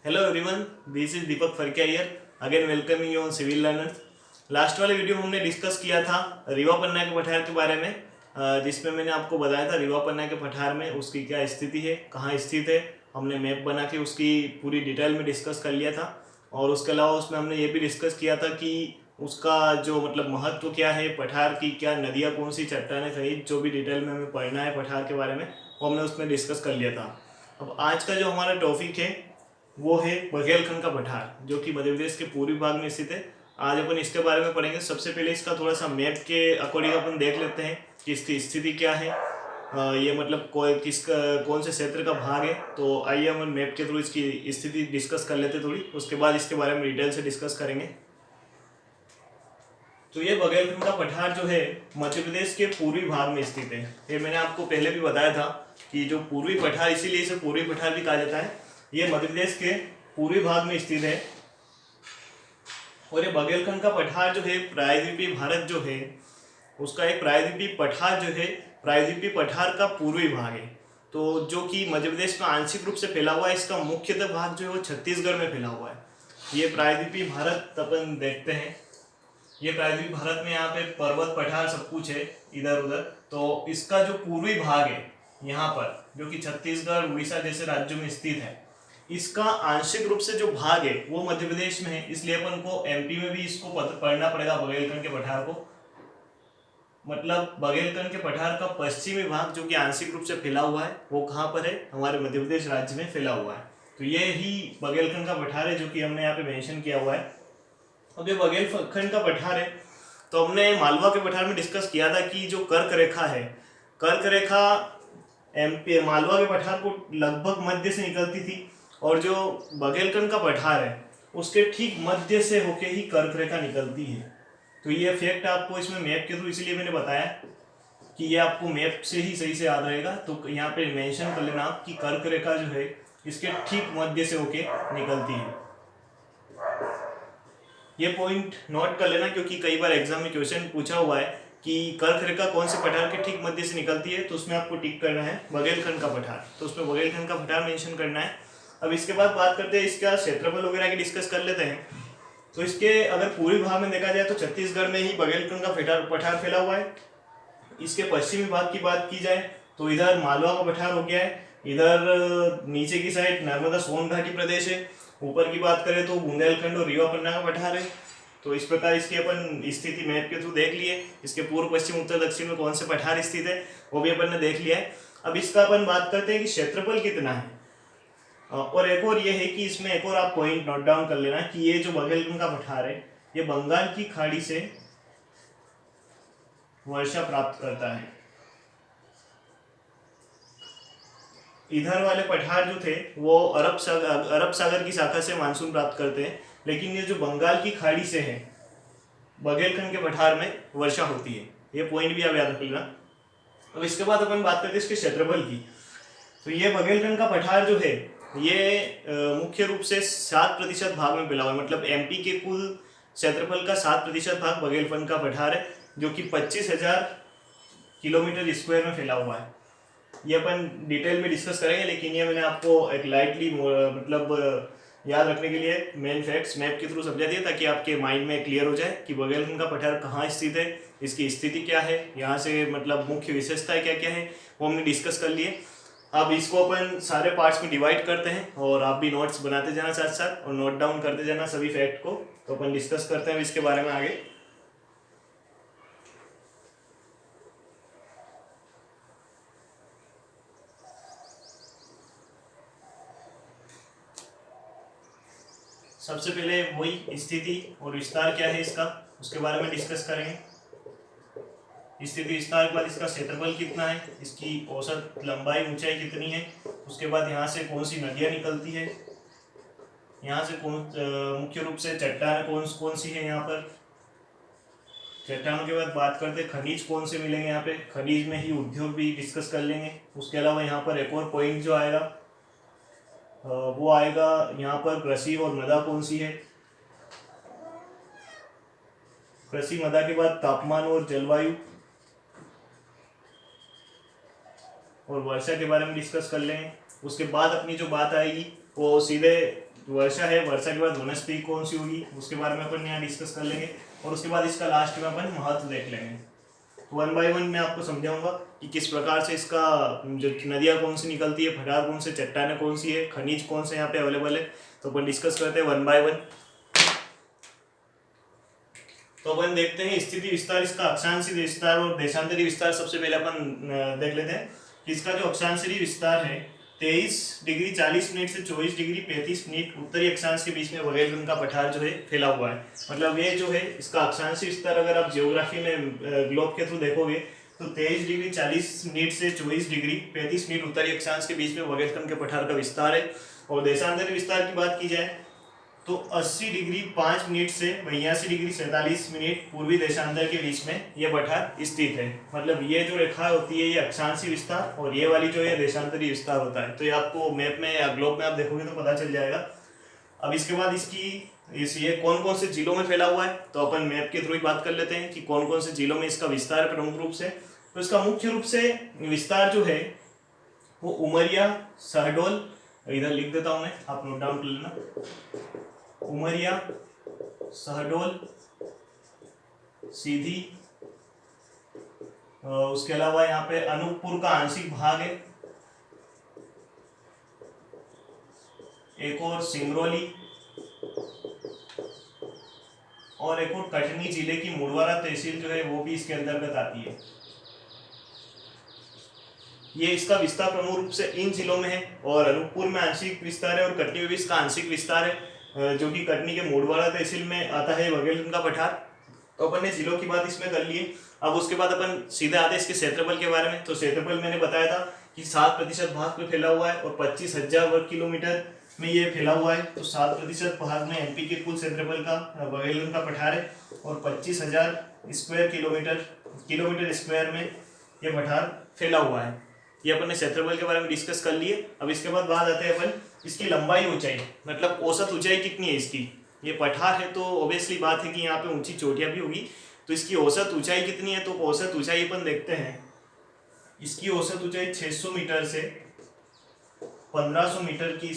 Hello everyone, this is Deepak Farkiya here. Again welcoming you on Civil Learners. Last वाले video में हमने discuss किया था रीवा पन्ना के पठार के बारे में, जिसमें मैंने आपको बताया था रीवा पन्ना के पठार में उसकी क्या स्थिति है, कहाँ स्थित है। हमने मैप बना के उसकी पूरी डिटेल में डिस्कस कर लिया था। और उसके अलावा उसमें हमने ये भी डिस्कस किया था कि उसका जो मतलब महत्व क्या है, पठार की क्या नदियाँ, कौन सी चट्टानें सहित जो भी डिटेल में हमें पढ़ना है पठार के बारे में, वो हमने उसमें डिस्कस कर लिया था। अब आज का जो हमारा टॉपिक है वो है बघेलखंड का पठार, जो कि मध्य प्रदेश के पूर्वी भाग में स्थित है। आज अपन इसके बारे में पढ़ेंगे। सबसे पहले इसका थोड़ा सा मैप के अकॉर्डिंग अपन देख लेते हैं कि इसकी स्थिति क्या है। ये मतलब कौन से क्षेत्र का भाग है। तो आइए हम मैप के थ्रू इसकी स्थिति डिस्कस कर लेते थोड़ी, उसके बाद इसके बारे में डिटेल से डिस्कस करेंगे। तो ये बघेलखंड का पठार जो है मध्य प्रदेश के पूर्वी भाग में स्थित है। ये मैंने आपको पहले भी बताया था कि जो पूर्वी पठार, इसीलिए इसे पूर्वी पठार भी कहा जाता है। ये मध्य प्रदेश के पूर्वी भाग में स्थित है। और ये बघेलखंड का पठार जो है प्रायद्वीपीय भारत जो है उसका एक प्रायद्वीपीय पठार जो है, प्रायद्वीपीय पठार का पूर्वी भाग है। तो जो कि मध्य प्रदेश में आंशिक रूप से फैला हुआ है। इसका मुख्यतः भाग जो है वो छत्तीसगढ़ में फैला हुआ है। ये प्रायद्वीपीय भारत अपन देखते हैं। ये प्रायद्वीपीय भारत में यहाँ पे पर्वत पठार सब कुछ है इधर उधर। तो इसका जो पूर्वी भाग है यहाँ पर, जो कि छत्तीसगढ़ उड़ीसा जैसे राज्यों में स्थित है, इसका आंशिक रूप से जो भाग है वो मध्य प्रदेश में है। इसलिए अपन को एमपी में भी इसको पढ़ना पड़ेगा बघेलखंड के पठार को। मतलब बघेलखंड के पठार का पश्चिमी भाग जो कि आंशिक रूप से फैला हुआ है वो कहाँ पर है, हमारे मध्य प्रदेश राज्य में फैला हुआ है। तो ये ही बघेलखंड का पठार है जो कि हमने यहाँ पे मेंशन किया हुआ है। अब ये बघेलखंड का पठार है तो हमने मालवा के पठार में डिस्कस किया था कि जो कर्क रेखा है, कर्क रेखा एमपी मालवा के पठार को लगभग मध्य से निकलती थी, और जो बघेलखंड का पठार है उसके ठीक मध्य से होके ही कर्क रेखा निकलती है। तो ये फैक्ट आपको इसमें मैप के थ्रू इसीलिए मैंने बताया कि ये आपको मैप से ही सही से याद रहेगा। तो यहाँ पे मेंशन कर लेना आप कि कर्क रेखा जो है इसके ठीक मध्य से होके निकलती है। ये पॉइंट नोट कर लेना, क्योंकि कई बार एग्जाम में क्वेश्चन पूछा हुआ है कि कर्क रेखा कौन से पठार के ठीक मध्य से निकलती है। तो उसमें आपको टिक करना है बघेलखंड का पठार, तो उसमें बघेलखंड का पठार मेंशन करना है। अब इसके बाद बात करते हैं इसका क्षेत्रफल वगैरह की, डिस्कस कर लेते हैं। तो इसके अगर पूर्वी भाग में देखा जाए तो छत्तीसगढ़ में ही बघेलखंड का पठार फैला हुआ है। इसके पश्चिमी भाग की बात की जाए तो इधर मालवा का पठार हो गया है। इधर नीचे की साइड नर्मदा सोन घाटी प्रदेश है। ऊपर की बात करें तो बुंदेलखंड और रीवा पन्ना का पठार है। तो इस प्रकार इसकी अपन स्थिति मैप के थ्रू देख लिए। इसके पूर्व पश्चिम उत्तर दक्षिण में कौन से पठार स्थित है वो भी अपन ने देख लिया है। अब इसका अपन बात करते हैं कि क्षेत्रफल कितना है। और एक और ये है कि इसमें एक और आप पॉइंट नोट डाउन कर लेना कि ये जो बघेलखंड का पठार है ये बंगाल की खाड़ी से वर्षा प्राप्त करता है। इधर वाले पठार जो थे वो अरब सागर की शाखा से मानसून प्राप्त करते हैं, लेकिन ये जो बंगाल की खाड़ी से है बघेलखंड के पठार में वर्षा होती है। ये पॉइंट भी आप याद रख लेना। अब इसके बाद अपन बात करते हैं इसके क्षेत्रफल की। तो ये बघेलखंड का पठार जो है ये मुख्य रूप से 7% भाग में फैला हुआ है। मतलब एमपी के कुल क्षेत्रफल का 7% भाग बघेलखंड का पठार है, जो कि 25,000 किलोमीटर स्क्वायर में फैला हुआ है। ये अपन डिटेल में डिस्कस करेंगे, लेकिन ये मैंने आपको एक लाइटली मतलब याद रखने के लिए मेन फैक्ट्स मैप के थ्रू समझा दिया, ताकि आपके माइंड में क्लियर हो जाए कि बघेलखंड का पठार कहाँ स्थित है, इसकी स्थिति क्या है, यहाँ से मतलब मुख्य विशेषताएं क्या क्या है वो हमने डिस्कस कर लिए। अब इसको अपन सारे पार्ट्स में डिवाइड करते हैं और आप भी नोट्स बनाते जाना साथ साथ और नोट डाउन करते जाना सभी फैक्ट को। तो अपन डिस्कस करते हैं इसके बारे में आगे। सबसे पहले वही स्थिति और विस्तार क्या है इसका, उसके बारे में डिस्कस करेंगे। स्थिति विस्तार के बाद इसका क्षेत्रफल कितना है, इसकी औसत लंबाई ऊंचाई कितनी है, उसके बाद यहाँ से कौन सी नदियाँ निकलती है, यहाँ से मुख्य रूप से चट्टान कौन सी है यहाँ पर। चट्टानों के बाद बात करते हैं खनिज कौन से मिलेंगे यहाँ पे, खनिज में ही उद्योग भी डिस्कस कर लेंगे। उसके अलावा यहाँ पर एक और पॉइंट जो आएगा वो आएगा यहाँ पर कृषि और मृदा कौन सी है। कृषि मृदा के बाद तापमान और जलवायु और वर्षा के बारे में डिस्कस कर लेंगे। उसके बाद अपनी जो बात आएगी वो सीधे वर्षा है, वर्षा के बाद वनस्पति कौन सी होगी उसके बारे में अपन यहाँ डिस्कस कर लेंगे, और उसके बाद इसका लास्ट में अपन महत्व देख लेंगे। वन बाय वन मैं आपको समझाऊंगा कि किस प्रकार से इसका जो नदियाँ कौन सी निकलती है, पठार कौन से, चट्टानें कौन सी है, खनिज कौन से यहाँ पे अवेलेबल है, तो अपन डिस्कस करते हैं वन बाय वन। तो अपन देखते हैं स्थिति विस्तार, इसका अक्षांशीय विस्तार और देशांतरी विस्तार। सबसे पहले अपन देख लेते हैं कि इसका जो अक्षांशीय विस्तार है 23 डिग्री 40 मिनट से 24 डिग्री 35 मिनट उत्तरी अक्षांश के बीच में बुंदेलखंड का पठार जो है फैला हुआ है। मतलब ये जो है इसका अक्षांशीय विस्तार अगर आप जियोग्राफी में ग्लोब के थ्रू देखोगे तो 23 डिग्री 40 मिनट से 24 डिग्री 35 मिनट उत्तरी अक्षांश के बीच में बुंदेलखंड के पठार का विस्तार है। और देशांतरी विस्तार की बात की जाए तो 80 डिग्री 5 मिनट से 82 डिग्री 47 मिनट पूर्वी देशांतर के बीच में यह पठार स्थित है। मतलब ये जो रेखा होती है ये अक्षांशीय विस्तार और ये वाली जो है देशांतरी विस्तार होता है। तो ये आपको मैप में या ग्लोब में आप देखोगे तो पता चल जाएगा। अब इसके बाद ये कौन कौन से जिलों में फैला हुआ है, तो अपन मैप के थ्रू ही बात कर लेते हैं कि कौन कौन से जिलों में इसका विस्तार है प्रमुख रूप से। तो इसका मुख्य रूप से विस्तार जो है वो उमरिया, शहडोल, इधर लिख देता हूँ मैं, आप नोट डाउन कर लेना, उमरिया, शहडोल, सीधी, उसके अलावा यहाँ पे अनूपपुर का आंशिक भाग है, एक और सिंगरौली, और एक और कटनी जिले की मुड़वारा तहसील जो है वो भी इसके अंतर्गत आती है। ये इसका विस्तार प्रमुख रूप से इन जिलों में है, और अनूपपुर में आंशिक विस्तार है और कटनी में भी इसका आंशिक विस्तार है, जो कि कटनी के मुड़वारा तहसील में आता है बुंदेलखंड का पठार। तो अपन ने जिलों की बात इसमें कर ली है। अब उसके बाद अपन सीधे आते हैं इसके क्षेत्रफल के बारे में। तो क्षेत्रफल मैंने बताया था कि 7% भाग में फैला हुआ है और 25,000 वर्ग किलोमीटर में ये फैला हुआ है। तो 7% भाग में एमपी के कुल क्षेत्रफल का बुंदेलखंड का पठार है, और 25,000 स्क्वायर किलोमीटर स्क्वायर में ये पठार फैला हुआ है। ये अपन ने क्षेत्रफल के बारे में डिस्कस कर लिए। अब इसके बाद बात आते हैं अपन इसकी लंबाई ऊंचाई, मतलब औसत ऊंचाई कितनी है इसकी। ये पठार है तो ऑब्वियसली बात है कि यहाँ पे ऊंची चोटियाँ भी होगी, तो इसकी औसत ऊंचाई कितनी है। तो औसत ऊंचाई अपन देखते हैं, इसकी औसत ऊंचाई 600 मीटर से 1500 मीटर की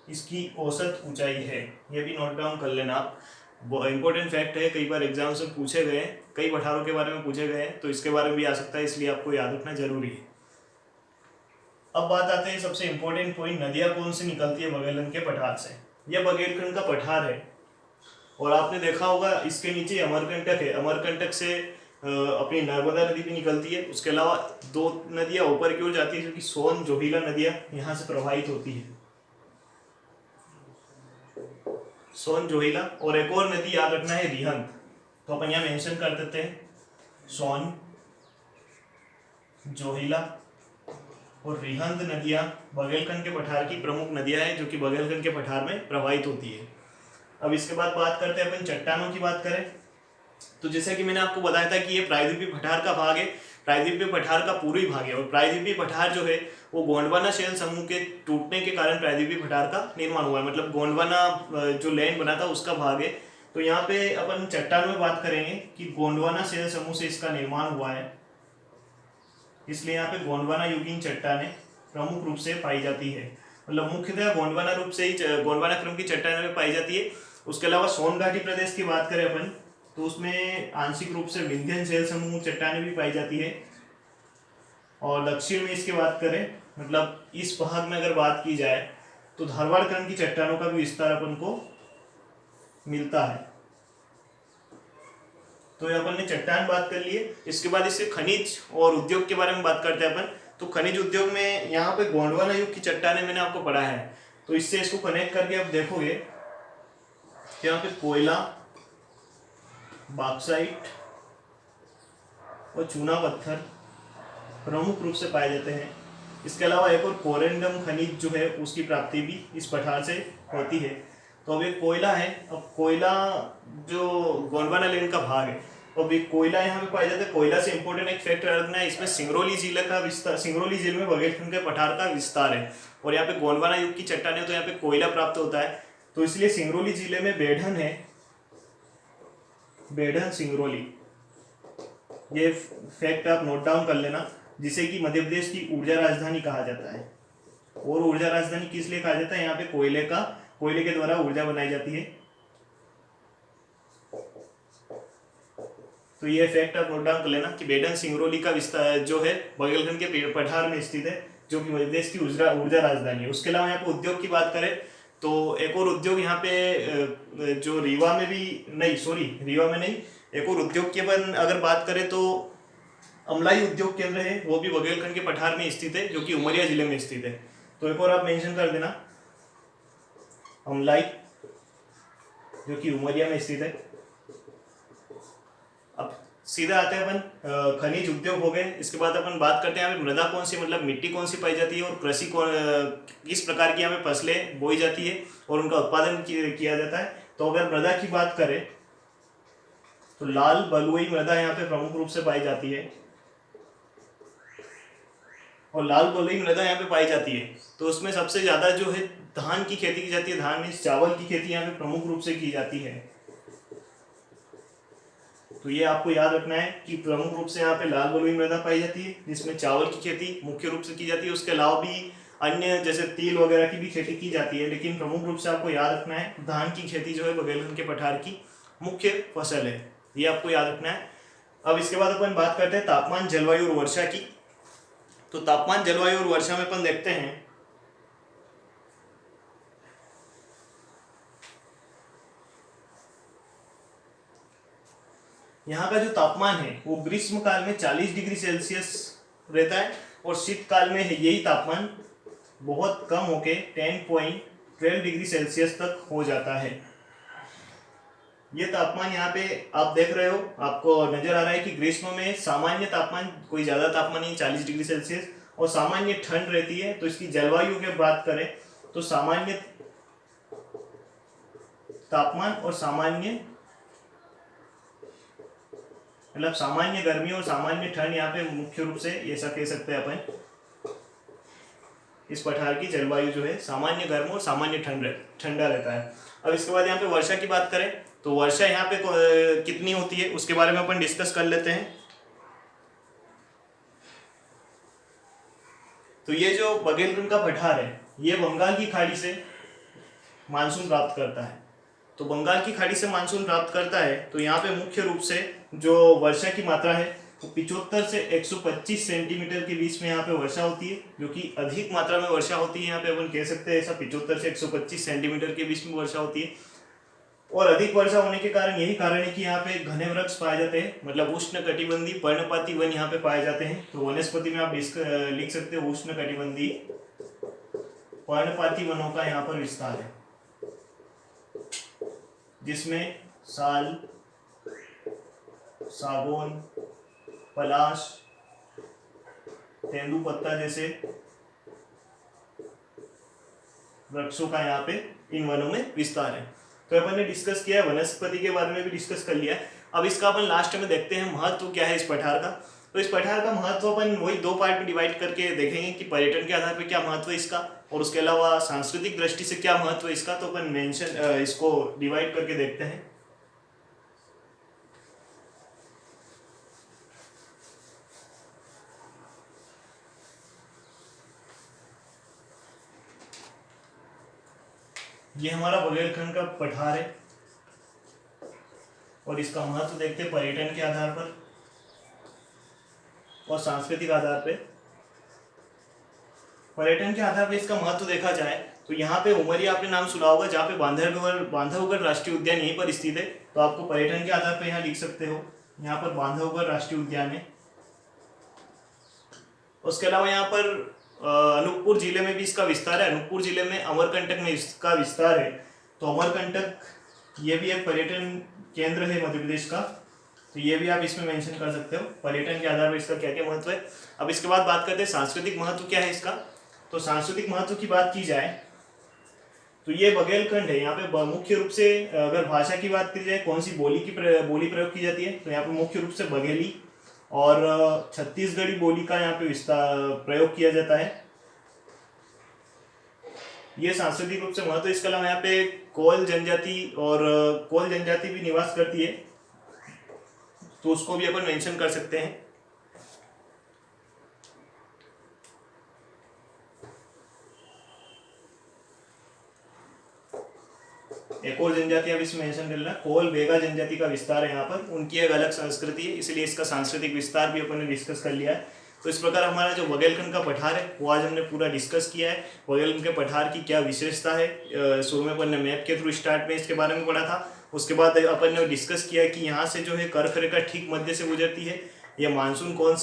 इसकी औसत ऊंचाई है। ये भी नोट डाउन कर लेना आप, इंपॉर्टेंट फैक्ट है, कई बार एग्जाम से पूछे गए, कई पठारों के बारे में पूछे गए हैं, तो इसके बारे में भी आ सकता है, इसलिए आपको याद रखना जरूरी है। अब बात आते हैं सबसे इंपॉर्टेंट पॉइंट, नदियाँ कौन सी निकलती है बुंदेलखंड के पठार से। यह बुंदेलखंड का पठार है, और आपने देखा होगा इसके नीचे अमरकंटक है, अमरकंटक से अपनी नर्मदा नदी भी निकलती है। उसके अलावा 2 नदियाँ ऊपर की ओर जाती है, जो कि सोन जोहिला नदियाँ यहाँ से प्रवाहित होती है, सोन जोहिला। और एक और नदी याद रखना है रिहंद, तो अपन यहाँ मेंशन कर देते हैं, सोन जोहिला और रिहंद नदियाँ बुंदेलखंड के पठार की प्रमुख नदियाँ हैं, जो कि बुंदेलखंड के पठार में प्रवाहित होती है। अब इसके बाद बात करते हैं अपन चट्टानों की बात करें, तो जैसे कि मैंने आपको बताया था कि ये प्रायद्वीपीय पठार का भाग है, प्रायद्वीपीय पठार का पूर्वी भाग है। और प्रायद्वीपीय पठार जो है वो गोंडवाना शैल समूह के टूटने के कारण प्रायद्वीपीय पठार का निर्माण हुआ है। मतलब गोंडवाना जो लैंड बना था उसका भाग है। तो यहाँ पे अपन चट्टान में बात करेंगे कि गोंडवाना शैल समूह से इसका निर्माण हुआ है, इसलिए यहाँ पे गोंडवाना युगीन चट्टानें प्रमुख रूप से पाई जाती है। मतलब मुख्यतः गोंडवाना रूप से ही गोंडवाना क्रम की चट्टानें में पाई जाती है। उसके अलावा सोन घाटी प्रदेश की बात करें अपन, तो उसमें आंशिक रूप से विंध्यन शैल समूह चट्टानें भी पाई जाती है। और दक्षिण में इसकी बात करें, मतलब इस भाग में अगर बात की जाए तो धारवाड़ क्रम की चट्टानों का भी विस्तार अपन को मिलता है। तो ये अपन ने चट्टान बात कर लिए। इसके बाद इससे खनिज और उद्योग के बारे में बात करते हैं अपन। तो खनिज उद्योग में यहाँ पे गोंडवाना युग की चट्टानें मैंने आपको पढ़ा है, तो इससे इसको कनेक्ट करके आप देखोगे कि यहाँ पे कोयला, बॉक्साइट और चूना पत्थर प्रमुख रूप से पाए जाते हैं। इसके अलावा एक और कोरेंडम खनिज जो है उसकी प्राप्ति भी इस पठार से होती है। तो अब एक कोयला है, अब कोयला जो गोंडवाना लैंड का भाग है, अब एक कोयला यहाँ पे पाया जाता है। कोयला से इंपॉर्टेंट एक फैक्ट रखना है, इसमें सिंगरौली जिले का विस्तार, सिंगरौली जिले में बुंदेलखंड के पठार का विस्तार है। और यहाँ पे गोंडवाना युग की चट्टान है, तो यहाँ पे कोयला प्राप्त होता है, तो इसलिए सिंगरौली जिले में बेढन है, बेढन सिंगरौली, ये फैक्ट आप नोट डाउन कर लेना, जिसे कि मध्य प्रदेश की ऊर्जा राजधानी कहा जाता है। और ऊर्जा राजधानी किस लिए कहा जाता है, यहाँ पे कोयले का कोयले के द्वारा ऊर्जा बनाई जाती है। तो ये फैक्ट आप नोट डाउन कर लेना कि बेडन सिंगरौली का विस्तार जो है बघेलखंड के पठार में स्थित है, जो कि मध्य प्रदेश की ऊर्जा राजधानी है। उसके अलावा यहाँ पे उद्योग की बात करें तो एक और उद्योग यहाँ पे जो रीवा में भी नहीं, सॉरी रीवा में नहीं, एक और उद्योग की अपन अगर बात करें तो अमलाई उद्योग केंद्र है, वो भी बघेलखंड के पठार में स्थित है, जो कि उमरिया जिले में स्थित है। तो एक और आप मेंशन कर देना अमलाई, जो कि उमरिया में स्थित है। अब सीधा आते हैं अपन खनिज उद्योग हो गए। इसके बाद अपन बात करते हैं यहाँ पे मृदा कौन सी, मतलब मिट्टी कौन सी पाई जाती है, और कृषि किस प्रकार की यहाँ पे फसलें बोई जाती है और उनका उत्पादन किया जाता है। तो अगर मृदा की बात करें तो लाल बलुई मृदा यहाँ पे प्रमुख रूप से पाई जाती है, और लाल बलुई मृदा यहाँ पे पाई जाती है तो उसमें सबसे ज्यादा जो है धान की खेती की जाती है। धान मीन्स चावल की खेती यहाँ पे प्रमुख रूप से की जाती है। तो ये आपको याद रखना है कि प्रमुख रूप से यहाँ पे लाल बलुई मृदा पाई जाती है, जिसमें चावल की खेती मुख्य रूप से की जाती है। उसके अलावा भी अन्य जैसे तिल वगैरह की भी खेती की जाती है, लेकिन प्रमुख रूप से आपको याद रखना है धान की खेती जो है बघेलखंड के पठार की मुख्य फसल है, ये आपको याद रखना है। अब इसके बाद अपन बात करते हैं तापमान, जलवायु और वर्षा की। तो तापमान, जलवायु और वर्षा में अपन देखते हैं यहाँ का जो तापमान है वो ग्रीष्म काल में 40 डिग्री सेल्सियस रहता है, और शीतकाल में यही तापमान बहुत कम होके 10.12 डिग्री सेल्सियस तक हो जाता है। ये तापमान यहाँ पे आप देख रहे हो, आपको नजर आ रहा है कि ग्रीष्म में सामान्य तापमान, कोई ज्यादा तापमान नहीं 40 डिग्री सेल्सियस, और सामान्य ठंड रहती है। तो इसकी जलवायु की बात करें तो सामान्य तापमान और सामान्य मतलब सामान्य गर्मी और सामान्य ठंड यहाँ पे मुख्य रूप से ऐसा कह सकते हैं अपन, इस पठार की जलवायु जो है सामान्य गर्म और सामान्य ठंडा रहता है। अब इसके बाद यहाँ पे वर्षा की बात करें तो वर्षा यहाँ पे कितनी होती है उसके बारे में अपन डिस्कस कर लेते हैं। तो ये जो बघेलखंड का पठार है ये बंगाल की खाड़ी से मानसून प्राप्त करता है। तो बंगाल की खाड़ी से मानसून प्राप्त करता है तो यहाँ पे मुख्य रूप से जो वर्षा की मात्रा है वो 75 से 125 सेंटीमीटर के बीच में यहाँ पे वर्षा होती है, जो कि अधिक मात्रा में वर्षा होती है। यहाँ पे अपन कह सकते हैं ऐसा 75 से 125 सेंटीमीटर के बीच में वर्षा होती है। और अधिक वर्षा होने के कारण यही कारण है कि यहाँ पे घने वृक्ष पाए जाते हैं, मतलब उष्ण कटिबंधीय पर्णपाती वन यहाँ पे पाए जाते हैं। तो वनस्पति में आप लिख सकते हो उष्ण कटिबंधीय पर्णपाती वनों का यहाँ पर विस्तार है, जिसमें साल, सागौन, पलाश, तेंदुपत्ता जैसे वृक्षों का यहाँ पे इन वनों में विस्तार है। तो अपन ने डिस्कस किया है, वनस्पति के बारे में भी डिस्कस कर लिया है। अब इसका अपन लास्ट में देखते हैं महत्व क्या है इस पठार का। तो इस पठार का महत्व अपन वही दो पार्ट में डिवाइड करके देखेंगे कि पर्यटन के आधार पर क्या महत्व है इसका, और उसके अलावा सांस्कृतिक दृष्टि से क्या महत्व है इसका। तो अपन मेंशन इसको डिवाइड करके देखते हैं। ये हमारा बघेलखंड का पठार है और इसका महत्व देखते हैं पर्यटन के आधार पर और सांस्कृतिक आधार पे। पर्यटन के आधार पर इसका महत्व देखा जाए तो यहाँ पे उमरिया आपने नाम सुना होगा, जहाँ पे बांधवगढ़ राष्ट्रीय उद्यान यहीं पर स्थित है। तो आपको पर्यटन के आधार पर यहाँ लिख सकते हो, यहाँ पर बांधवगढ़ राष्ट्रीय उद्यान है। उसके अलावा यहाँ पर अनूपपुर जिले में भी इसका विस्तार है। अनूपपुर जिले में अमरकंटक में इसका विस्तार है। तो अमरकंटक ये भी एक पर्यटन केंद्र है मध्य प्रदेश का, तो ये भी आप इसमें मेंशन कर सकते हो पर्यटन के आधार पर इसका क्या क्या महत्व है। अब इसके बाद बात करते हैं सांस्कृतिक महत्व क्या है इसका। तो सांस्कृतिक महत्व की बात की जाए तो ये बघेलखंड है, यहाँ पे मुख्य रूप से अगर भाषा की बात की जाए कौन सी बोली प्रयोग की जाती है, तो यहाँ पे मुख्य रूप से बघेली और छत्तीसगढ़ी बोली का यहाँ पे प्रयोग किया जाता है। ये सांस्कृतिक रूप से महत्व। इसके अलावा यहाँ पे कोल जनजाति भी निवास करती है, तो उसको भी अपन मेंशन कर सकते हैं। एक और जनजाति अब इसमें मेंशन कर लेना, कोल बेगा जनजाति का विस्तार है यहाँ पर, उनकी एक अलग संस्कृति है, इसलिए इसका सांस्कृतिक विस्तार भी अपन ने डिस्कस कर लिया है। तो इस प्रकार हमारा जो बघेलखंड का पठार है वो आज हमने पूरा डिस्कस किया है। बघेलखंड के पठार की क्या विशेषता है, शुरू में अपन ने मैप के थ्रू स्टार्ट में इसके बारे में पढ़ा था। उसके बाद अपन ने डिस्कस किया कि यहाँ से जो है कर्क रेखा ठीक मध्य से गुजरती है, यह मानसून कौन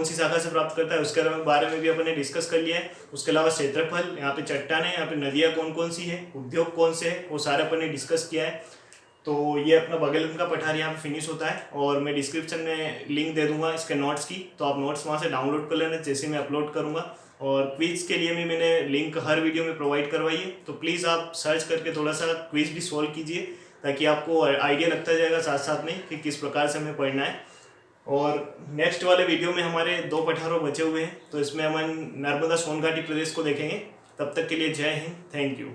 सी शाखा से प्राप्त करता है उसके बारे में भी अपन ने डिस्कस कर लिया है। उसके अलावा क्षेत्रफल, यहाँ पे चट्टानें, यहाँ पे नदियाँ कौन कौन सी है, उद्योग कौन से है, वो सारे अपन ने डिस्कस किया है। तो ये अपना बघेलखंड का पठार यहाँ पे फिनिश होता है और मैं डिस्क्रिप्शन में लिंक दे दूंगा इसके नोट्स की, तो आप नोट्स वहाँ से डाउनलोड कर लेना जैसे मैं अपलोड करूँगा। और क्विज के लिए भी मैंने लिंक हर वीडियो में प्रोवाइड करवाई है, तो प्लीज़ आप सर्च करके थोड़ा सा क्विज भी सॉल्व कीजिए ताकि आपको आइडिया लगता जाएगा साथ साथ में कि किस प्रकार से हमें पढ़ना है। और नेक्स्ट वाले वीडियो में हमारे 2 पठारों बचे हुए हैं, तो इसमें हम नर्मदा सोन घाटी प्रदेश को देखेंगे। तब तक के लिए जय हिंद, थैंक यू।